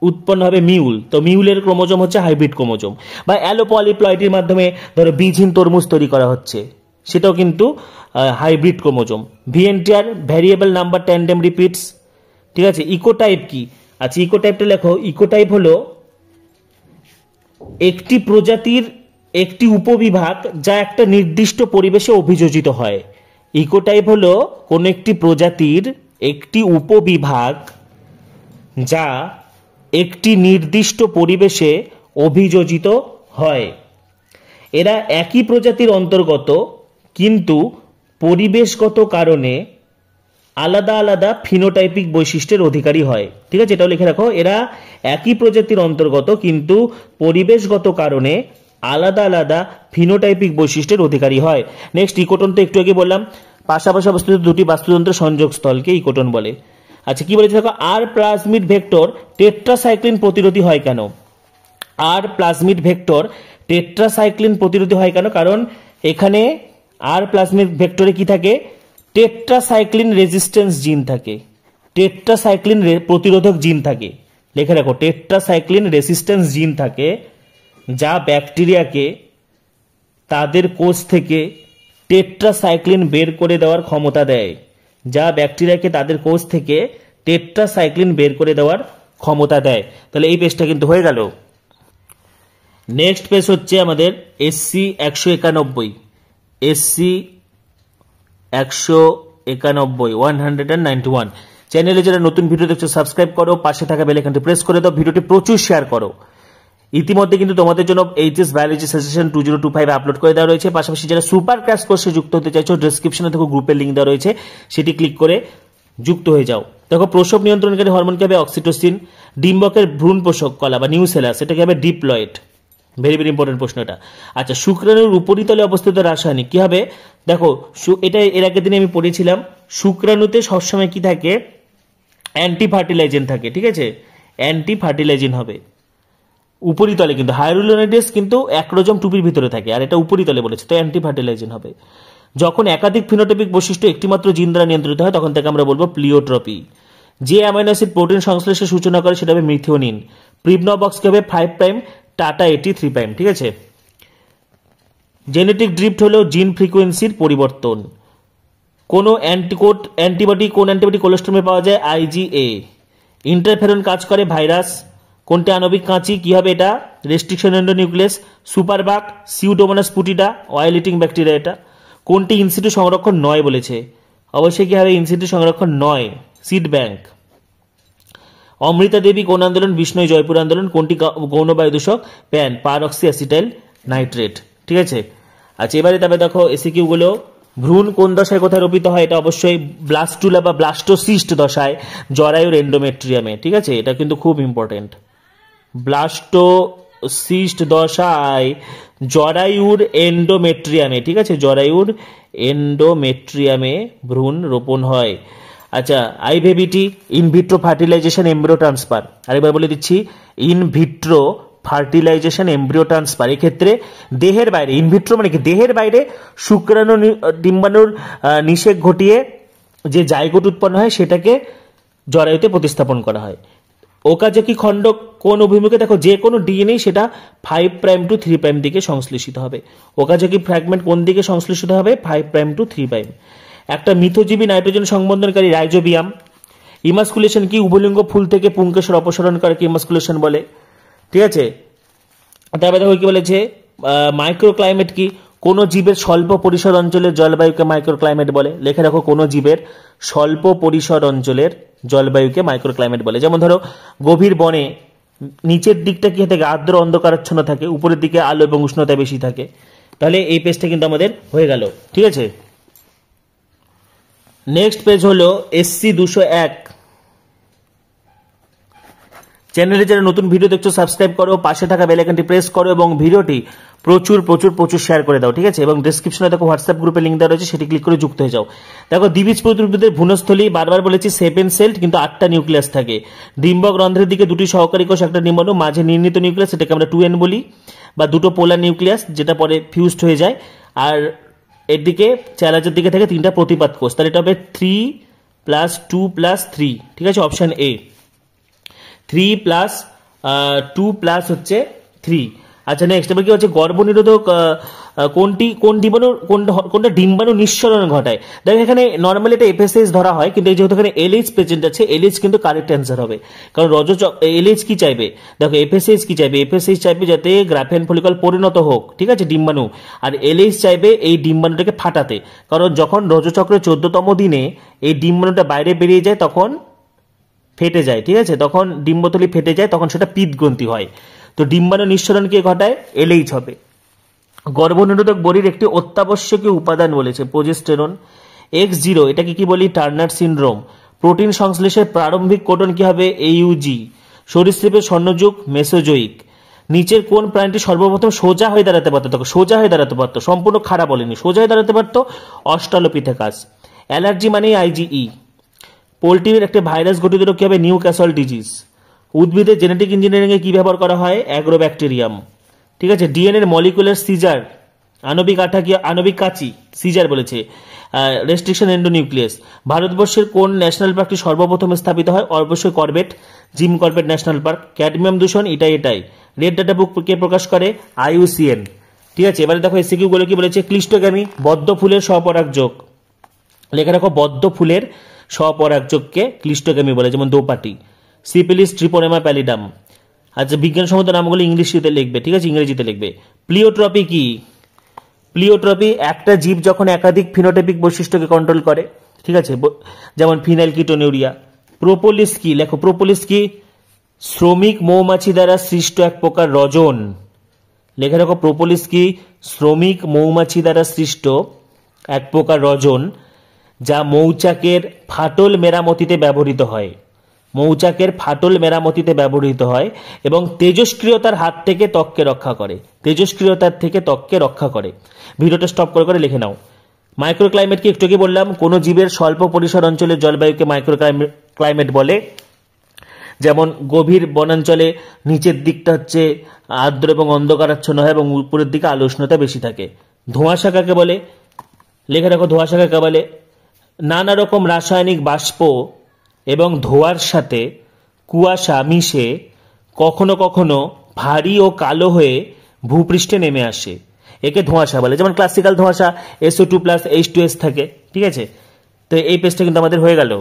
A: উৎপন্ন হবে মিউল, তো মিউলের ক্রোমোজোম হচ্ছে হাইব্রিড ক্রোমোজোম। বা অ্যালোপলিপ্লয়েডের মাধ্যমে ধরো বীজহীন তরমুজ তৈরি করা হচ্ছে, সেটাও কিন্তু hybrid chromosome. ভিএনটিআর, variable number tandem repeats, ঠিক আছে? ইকোটাইপ কি? আচ্ছা ইকোটাইপটা লেখো, ইকোটাইপ হলো একটি প্রজাতির একটি উপবিভাগ যা একটা নির্দিষ্ট পরিবেশে অভিযোজিত হয়। ইকোটাইপ হলো কোন একটি প্রজাতির একটি উপবিভাগ যা একটি নির্দিষ্ট পরিবেশে অভিযোজিত হয়। এরা একই প্রজাতির অন্তর্গত কিন্তু পরিবেশগত কারণে আলাদা আলাদা ফিনোটাইপিক বৈশিষ্ট্যের অধিকারী হয়, ঠিক আছে? এটাও লিখে রাখো, এরা একই প্রজাতির অন্তর্গত কিন্তু পরিবেশগত কারণে আলাদা আলাদা ফিনোটাইপিক বৈশিষ্ট্যের অধিকারী হয়। নেক্সট ইকোটন, তো একটু আগে বললাম, পাশাপাশি অবস্থিত দুটি বাস্তুতন্ত্রের সংযোগস্থলকে ইকোটন বলে। আচ্ছা কি বলেছে দেখো, আর প্লাজমিড ভেক্টর টেট্রাসাইক্লিন প্রতিরোধী হয় কেন? আর প্লাজমিড ভেক্টর টেট্রাসাইক্লিন প্রতিরোধী হয় কেন? কারণ এখানে আর প্লাজমিড ভেক্টরে কি থাকে? টেট্রাসাইক্লিন রেজিস্ট্যান্স জিন থাকে, টেট্রাসাইক্লিন প্রতিরোধক জিন থাকে। লিখে রাখো, টেট্রাসাইক্লিন রেজিস্ট্যান্স জিন থাকে, যা ব্যাকটেরিয়াকে তাদের কোষ থেকে টেট্রাসাইক্লিন বের করে দেওয়ার ক্ষমতা দেয়, যা ব্যাকটেরিয়াকে তাদের কোষ থেকে টেট্রাসাইক্লিন বের করে দেওয়ার ক্ষমতা দেয়। তাহলে এই পেজটা কিন্তু হয়ে গেল। নেক্সট পেজ হচ্ছে আমাদের SC 191, SC 191 চ্যানেলে যারা নতুন ভিডিও দেখছো সাবস্ক্রাইব করো, পাশে থাকা বেল আইকনটি প্রেস করে দাও, ভিডিওটি প্রচুর শেয়ার করো। ইতিমধ্যে কিন্তু তোমাদের জন্য এইচএস বায়োলজি সাজেশন 2025 আপলোড করে দেওয়া রয়েছে। পাশাপাশি যারা সুপার ক্র্যাশ কোর্সে যুক্ত হতে চাইছো, ডেসক্রিপশনে দেখো গ্রুপের লিঙ্ক দেওয়া রয়েছে, সেটি ক্লিক করে যুক্ত হয়ে যাও। দেখো প্রসব নিয়ন্ত্রণকারী হরমোন কি হবে? অক্সিটোসিন। ডিম্বকের ভ্রূণ পোষক কলা বা নিউসেলাস, এটা কি হবে? ডিপ্লয়েড। ভেরি ভেরি ইম্পর্টেন্ট প্রশ্ন এটা। আচ্ছা, শুক্রাণুর উপরিতলে অবস্থিত রাসায়নিক কি হবে? দেখো এটা এর আগের দিনে আমি পড়েছিলাম, শুক্রাণুতে সবসময় কি থাকে? অ্যান্টি ফার্টিলাইজেন থাকে, ঠিক আছে? অ্যান্টি ফার্টিলাইজেন হবে উপরিতলে, কিন্তু হায়ালুরোনিডেস কিন্তু অ্যাক্রোজম টুপির ভিতরে থাকে, আর এটা উপরিতলে বলেছে, তো অ্যান্টি ফার্টিলাইজেন হবে। যখন একাধিক ফিনোটাইপিক বৈশিষ্ট্য একটিমাত্র জিন দ্বারা নিয়ন্ত্রিত হয় তখন তাকে আমরা বলবো প্লিওট্রপি। যে অ্যামাইনো অ্যাসিড প্রোটিন সংশ্লেষের সূচনা করে সেটা হবে মিথিওনিন। প্রিবনবক্স কি হবে? 5', টাটা 3', ঠিক আছে? জেনেটিক ড্রিফট হলো জিন ফ্রিকোয়েন্সির পরিবর্তন। কোন অ্যান্টিবডি কোলেস্ট্রমে পাওয়া যায়? IgA। ইন্টারফেরন কাজ করে ভাইরাস। কোনটি আণবিক কাঁচি? কি হবে এটা? Restriction endonuclease. Superbug, Pseudomonas putida, oil eating bacteria এটা। কোনটি ইনসিটু সংরক্ষণ নয় বলেছে? অবশ্যই কি হবে? ইনসিটু সংরক্ষণ নয়, সিড ব্যাংক। অমৃতা দেবী কোন আন্দোলন? বিষ্ণু জয়পুর আন্দোলন। কোনটি গৌণ বায়ু দূষক? প্যান পারঅক্সি অ্যাসিটাইল নাইট্রেট, ঠিক আছে? আচ্ছা এবারে তবে দেখো এসিকিউ গুলো। ভ্রূণ কোন দশায় কোথায় রোপিত হয়? এটা অবশ্যই ব্লাস্টুলা বা ব্লাস্টোসিস্ট দশায়, জরায়ুর এন্ডোমেট্রিয়ামে, ঠিক আছে? এটা কিন্তু খুব ইম্পর্টেন্ট। ব্লাস্টোসিস্ট দশায় জরায়ুর এন্ডোমেট্রিয়ামে, ঠিক আছে? জরায়ুর এন্ডোমেট্রিয়ামে ভ্রূণ রোপণ হয়। আচ্ছা, আইভিভিটি ইনভিট্রো ফার্টিলাইজেশন এমব্রিও ট্রান্সফার। আরেকবার বলে দিচ্ছি, ইনভিট্রো ফার্টিলাইজেশন এমব্রিও ট্রান্সফার। এক্ষেত্রে দেহের বাইরে, ইনভিট্রো মানে কি? দেহের বাইরে শুক্রাণু ডিম্বাণুর নিষেক ঘটিয়ে যে জাইগোট উৎপন্ন হয় সেটাকে জরায়ুতে প্রতিস্থাপন করা হয়। ওকাজাকি খণ্ড কোন অভিমুখে? দেখো যে কোনো ডিএনএ সেটা 5' to 3' দিকে সংশ্লেষিত হবে। ওকাজাকি ফ্র্যাগমেন্ট কোন দিকে সংশ্লেষিত হবে? 5' to 3'। একটা মিথজীবী নাইট্রোজেন সংবন্ধনকারী রাইজোবিয়াম। ইমাস্কুলেশন কি? উভলিঙ্গ ফুল থেকে পুংকেশর অপসারণ করে কি ইমাস্কুলেশন বলে, ঠিক আছে? তারপরে দেখো কি বলেছে, মাইক্রোক্লাইমেট কি? কোন জীবের স্বল্প পরিসর অঞ্চলের জলবায়ুকে মাইক্রোক্লাইমেট বলে। লিখে রাখো, কোন জীবের স্বল্প পরিসর অঞ্চলের জলবায়ুকে মাইক্রোক্লাইমেট বলে। যেমন ধরো গভীর বনে নিচের দিকটা কি থাকে? আর্দ্র অন্ধকারাচ্ছন্ন থাকে, উপরের দিকে আলো এবং উষ্ণতা বেশি থাকে। তাহলে এই পেজটা কিন্তু আমাদের হয়ে গেল, ঠিক আছে? নেক্সট পেজ হলো SC 201। চ্যানেলে যারা নতুন ভিডিও দেখছো সাবস্ক্রাইব করো, পাশে থাকা বেল আইকনটি প্রেস করো এবং ভিডিওটি প্রচুর প্রচুর প্রচুর শেয়ার করে দাও, ঠিক আছে? এবং ডেসক্রিপশনে দেখো হোয়াটসঅ্যাপ গ্রুপে লিঙ্ক দেওয়া রয়েছে, সেটি ক্লিক করে যুক্ত হয়ে যাও। দেখো দ্বিবীজপত্রী উদ্ভিদের ভ্রূণস্থলী বারবার বলেছি 7 সেলড, কিন্তু 8টা নিউক্লিয়াস থাকে। ডিম্বক রন্ধ্রের দিকে দুটি সহকারী কোষ, একটা ডিম্বাণু, মাঝে নির্ণীত নিউক্লিয়াস, এটাকে আমরা 2N বলি, বা দুটো পোলার নিউক্লিয়াস যেটা পরে ফিউজড হয়ে যায়। আর এর দিকে চ্যালাজের দিকে থেকে 3টা প্রতিপাদ কোষ, তাহলে এটা হবে 3+2+3, ঠিক আছে? অপশন এ 3+2+ হচ্ছে 3। আচ্ছা নেক্সট এবার কি হচ্ছে? গর্ভনিরোধক কোনটা ডিম্বাণু নিঃসরণ ঘটায়? দেখো এখানে নর্মালি এটা FSH ধরা হয়, কিন্তু যেহেতু এখানে LH প্রেজেন্ট আছে, LH কিন্তু কারেক্ট অ্যান্সার হবে। কারণ LH কি চাইবে? দেখো FSH কি চাইবে? FSH চাইবে যাতে গ্রাফেন ফলিকল পরিণত হোক, ঠিক আছে, ডিম্বাণু। আর LH চাইবে এই ডিম্বাণুটাকে ফাটাতে, কারণ যখন রজচক্রের 14তম দিনে এই ডিম্বাণুটা বাইরে বেরিয়ে যায় তখন ফেটে যায়, ঠিক আছে? তখন ডিম্বতলী ফেটে যায়, তখন সেটা পিত্তগ্রন্থি হয়। তো ডিম্বাণু নিঃসরণ কে ঘটায়? LH হবে। গর্ভনিরোধক বলির একটি অত্যাবশ্যকীয় উপাদান বলেছে প্রোজেস্টেরন। X0 এটাকে কি বলি? Turner syndrome. প্রোটিন সংশ্লেষের প্রারম্ভিক কোডন কি হবে? AUG। সরীসৃপের স্বর্ণযুগ মেসোজোইক। নিচের কোন প্রাণীটি সর্বপ্রথম সোজা হয়ে দাঁড়াতে পারতো? দেখো সোজা হয়ে দাঁড়াতে পারতো, সম্পূর্ণ খাড়া বলেনি, সোজা হয়ে দাঁড়াতে পারতো, অস্ট্রালোপিথেকাস। অ্যালার্জি মানে IgE। পোলট্রির একটা ভাইরাস গঠিত রোগ কি হবে? New castle disease. উদ্ভিদের জেনেটিক ইঞ্জিনিয়ারিং এ কি ব্যবহার করা হয়? অ্যাগ্রোব্যাকটেরিয়াম। ঠিক আছে। ডিএনএ এর মলিকুলার সিজার, আণবিক আঠা কি? আণবিক কাঁচি, সিজার বলেছে। Restriction endonuclease. ভারতবর্ষের কোন ন্যাশনাল পার্কটি সর্বপ্রথম স্থাপিত হয়? অবশ্যই Corbett, Jim Corbett national park. Cadmium দূষণ এটাই। রেড ডাটা বুক কে প্রকাশ করে? IUCN। ঠিক আছে। এবারে দেখো এসিকিউ গুলো কি বলেছে? ক্লিস্টোগ্যামি, বদ্ধ ফুলের স্বপরাগযোগ। লেখা রাখো বদ্ধ ফুলের স্বপরাগযোগকে ক্লিস্টোগ্যামি বলে, যেমন দোপাটি। Syphilis, ট্রিপোনেমা pallidum. আচ্ছা, বিজ্ঞানসম্মত নামগুলো ইংলিশে লিখবে, ঠিক আছে, ইংরেজিতে লিখবে। প্লিওট্রপি কি? প্লিওট্রপি একটা জীব যখন একাধিক ফিনোটাইপিক বৈশিষ্ট্যকে কন্ট্রোল করে, ঠিক আছে, যেমন ফিনাইল কিটোনিউরিয়া। প্রোপোলিস কি? লেখো প্রোপোলিস কি? শ্রমিক মৌমাছি দ্বারা সৃষ্ট এক প্রকার রজন। লেখা রাখো প্রোপোলিস কি? শ্রমিক মৌমাছি দ্বারা সৃষ্ট এক প্রকার রজন, যা মৌচাকের ফাটল মেরামতিতে ব্যবহৃত হয়। মৌচাকের ফাটল মেরামতিতে ব্যবহৃত হয় এবং তেজস্ক্রিয়তার হাত থেকে ত্বককে রক্ষা করে। তেজস্ক্রিয়তার থেকে ত্বককে রক্ষা করে। ভিডিওটা স্টপ করে লিখে নাও। মাইক্রোক্লাইমেট কি? একটু আগে বললাম, কোন জীবের স্বল্প পরিসর অঞ্চলের জলবায়ুকে মাইক্রোক্লাইমেট বলে। যেমন গভীর বনাঞ্চলে নিচের দিকটা হচ্ছে আর্দ্র এবং অন্ধকারাচ্ছন্ন হয় এবং উপরের দিকে আলো উষ্ণতা বেশি থাকে। ধোঁয়াশা কাকে বলে? লেখা রাখো ধোঁয়াশা কাকে বলে? নানা রকম রাসায়নিক বাষ্প এবং ধোঁয়ার সাথে কুয়াশা মিশে কখনো কখনো ভারী ও কালো হয়ে ভূপৃষ্ঠে নেমে আসে, একে ধোঁয়াশা বলে। যেমন ক্লাসিক্যাল ধোঁয়াশা SO2+H2S থাকে, ঠিক আছে। তো এই পেজটা কিন্তু আমাদের হয়ে গেল।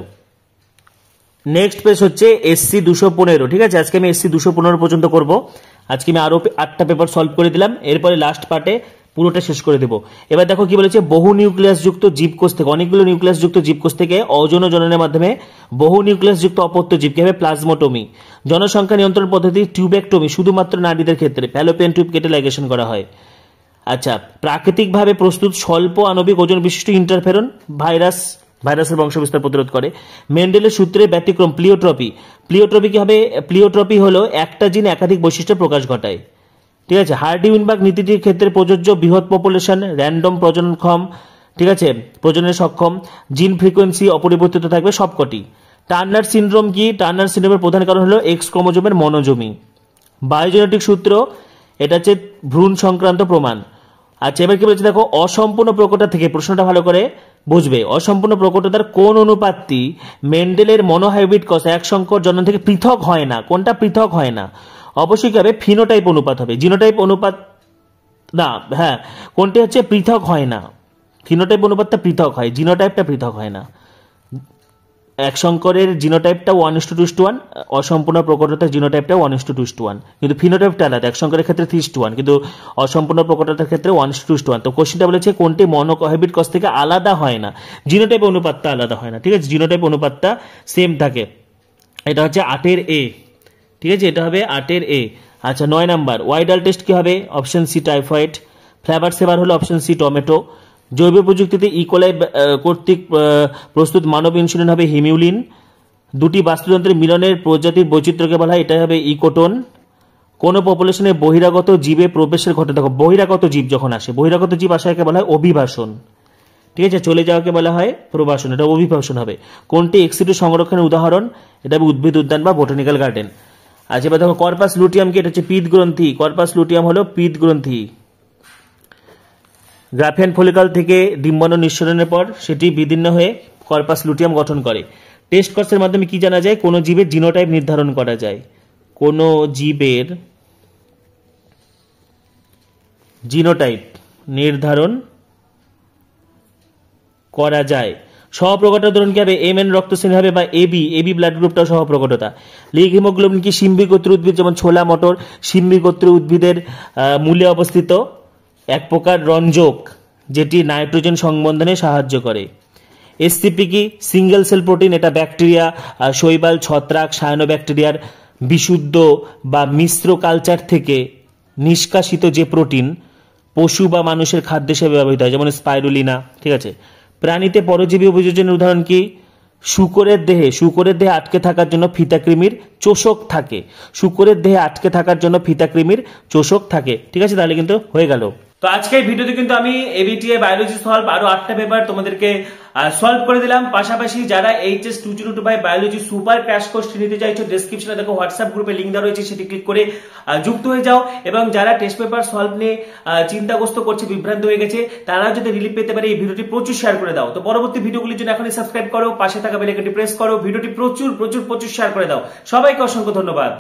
A: নেক্সট পেজ হচ্ছে SC 215। ঠিক আছে, আজকে আমি SC 215 পর্যন্ত করব। আজকে আমি আরো 8টা পেপার সলভ করে দিলাম, এরপরে লাস্ট পার্টে পুরোটা শেষ করে দেব। এবার দেখো কি বলেছে? বহু নিউক্লিয়াস যুক্ত জীবকোষ থেকে, অনেকগুলো নিউক্লিয়াস যুক্ত জীবকোষ থেকে অযৌন জননের মাধ্যমে বহু নিউক্লিয়াস যুক্ত অপত্য জীবকে হবে প্লাজমোটমি। জনসংখ্যা নিয়ন্ত্রণ পদ্ধতি টিউবেক্টমি, শুধুমাত্র নারীদের ক্ষেত্রে ফ্যালোপিয়ান টিউব কেটে লাইগেশন করা হয়। আচ্ছা, প্রাকৃতিকভাবে প্রস্তুত স্বল্প আণবিক ওজন বিশিষ্ট ইন্টারফেরন ভাইরাসের বংশবিস্তার প্রতিরোধ করে। মেন্ডেলের সূত্রে ব্যতিক্রম প্লিওট্রপি। প্লিওট্রপি কি হবে? প্লিওট্রপি হলো একটা জিন একাধিক বৈশিষ্ট্যের প্রকাশ ঘটায়। ঠিক আছে। হার্ডি-উইনবার্গ নীতিটির ক্ষেত্রে প্রযোজ্য বৃহৎ পপুলেশন, র্যান্ডম প্রজননক্ষম, ঠিক আছে, প্রজননের সক্ষম, জিন ফ্রিকোয়েন্সি অপরিবর্তিত থাকবে সবকটি। টার্নার সিনড্রোম কি? টার্নার সিনড্রোমের প্রধান কারণ হলো এক্স ক্রোমোজোমের মনোজমি। বায়োজেনেটিক সূত্র, এটা হচ্ছে ভ্রূণ সংক্রান্ত প্রমাণ। আচ্ছা, এবার কি বলছে দেখো, অসম্পূর্ণ প্রকটতা থেকে, প্রশ্নটা ভালো করে বুঝবে, অসম্পূর্ণ প্রকটতার কোন অনুপাতটি মেন্ডেলের মনোহাইব্রিড কষা এক সংকর জনন থেকে পৃথক হয় না? কোনটা পৃথক হয় না? অবশ্যই কি হবে? ফিনোটাইপ অনুপাত হবে। জিনোটাইপ অনুপাত না, হ্যাঁ, কোনটি হচ্ছে পৃথক হয় না? ফিনোটাইপ অনুপাতটা পৃথক হয়, জিনোটাইপটা পৃথক হয় না। এক সংকরের জিনোটাইপটা 1:2:1, অসম্পূর্ণ প্রকটতার জিনোটাইপটা 1:2:1, কিন্তু ফিনোটাইপটা আলাদা। এক সংকরের ক্ষেত্রে 3:1, কিন্তু অসম্পূর্ণ প্রকটতার ক্ষেত্রে 1:2:1। তো কোশ্চেনটা বলেছে কোনটি মনোহাইব্রিড কস থেকে আলাদা হয় না? জিনোটাইপ অনুপাতটা আলাদা হয় না, ঠিক আছে, জিনোটাইপ অনুপাতটা সেম থাকে। এটা হচ্ছে 8-এর A, ঠিক আছে, এটা হবে 8-এর A। আচ্ছা, 9 নাম্বার ওয়াইডাল টেস্ট কি হবে? Option C typhoid. Flavr Savr হলো অপশন সি টমেটো। জৈব প্রযুক্তিতে ইকোলাই কর্তৃক প্রস্তুত মানব ইনসুলিন হবে হিমিউলিন। দুটি বাস্তুতন্ত্রের মিলনের প্রজাতির বৈচিত্র্যকে বলা হয়, এটা হবে ইকোটোন। কোন পপুলেশনে বহিরাগত জীবে প্রবেশের ঘটে, দেখো বহিরাগত জীব যখন আসে, বহিরাগত জীব আসাকে বলা হয় অভিবাসন, ঠিক আছে, চলে যাওয়াকে বলা হয় প্রবাসন, এটা অভিবাসন হবে। কোনটি এক্সিডু সংরক্ষণের উদাহরণ? এটা হবে উদ্ভিদ উদ্যান বা বোটানিক্যাল গার্ডেন। আচ্ছা, এবার দেখো কর্পাস লুটিয়াম কি? এটা হচ্ছে পিত গ্রন্থি। কর্পাস লুটিয়াম হলো পিত গ্রন্থি। গ্রাফিয়ান ফলিকল থেকে ডিম্বাণু নিঃসরণের পর সেটি বিদীর্ণ হয়ে কর্পাস লুটিয়াম গঠন করে। টেস্ট কর্সের মাধ্যমে কি জানা যায়? কোন জীবের জিনোটাইপ নির্ধারণ করা যায়? কোন জীবের জিনোটাইপ নির্ধারণ করা যায়? সহপ্রকটতা ধরুন কি হবে? MN রক্তশ্রেণী হবে বা AB ব্লাড গ্রুপটাও সহপ্রকটতা। লিগ হিমোগ্লোবিন কি? সিম্বি গোত্রের উদ্ভিদ, যেমন ছোলা মটর সিম্বি গোত্রের উদ্ভিদের মূলে অবস্থিত এক প্রকার রঞ্জক, যেটি নাইট্রোজেন সংবন্ধনে সাহায্য করে। SCP কি? সিঙ্গেল সেল প্রোটিন, এটা ব্যাকটেরিয়া, শৈবাল, ছত্রাক, সায়ানোব্যাকটেরিয়ার বিশুদ্ধ বা মিশ্র কালচার থেকে নিষ্কাশিত যে প্রোটিন পশু বা মানুষের খাদ্য হিসেবে ব্যবহৃত হয়, যেমন স্পাইরুলিনা, ঠিক আছে। প্রাণীতে পরজীবী অভিযোজনের উদাহরণ কি? শূকরের দেহে আটকে থাকার জন্য ফিতাকৃমির চোষক থাকে। শূকরের দেহে আটকে থাকার জন্য ফিতাকৃমির চোষক থাকে, ঠিক আছে। তাহলে কিন্তু হয়ে গেল। তো আজকের ভিডিওতে কিন্তু আমি এবিটিএ বায়োলজি সলভ আরো 8টা পেপার তোমাদেরকে সলভ করে দিলাম। পাশাপাশি যারা এইচএস 2025 বায়োলজি সুপার ক্র্যাশ কোর্সটি নিতে চাইছো, ডেসক্রিপশনে দেখো হোয়াটসঅ্যাপ গ্রুপে লিংক দেওয়া রয়েছে, সেটি ক্লিক করে যুক্ত হয়ে যাও। এবং যারা টেস্ট পেপার সলভ নিয়ে চিন্তাগ্রস্ত করছে, বিভ্রান্ত হয়ে গেছে, তারা যদি রিলিফ পেতে পারে এই ভিডিওটি প্রচুর শেয়ার করে দাও। তো পরবর্তী ভিডিওগুলির জন্য এখনই সাবস্ক্রাইব করো, পাশে থাকা বেল আইকনটি প্রেস করো, ভিডিওটি প্রচুর শেয়ার করে দাও। সবাইকে অসংখ্য ধন্যবাদ।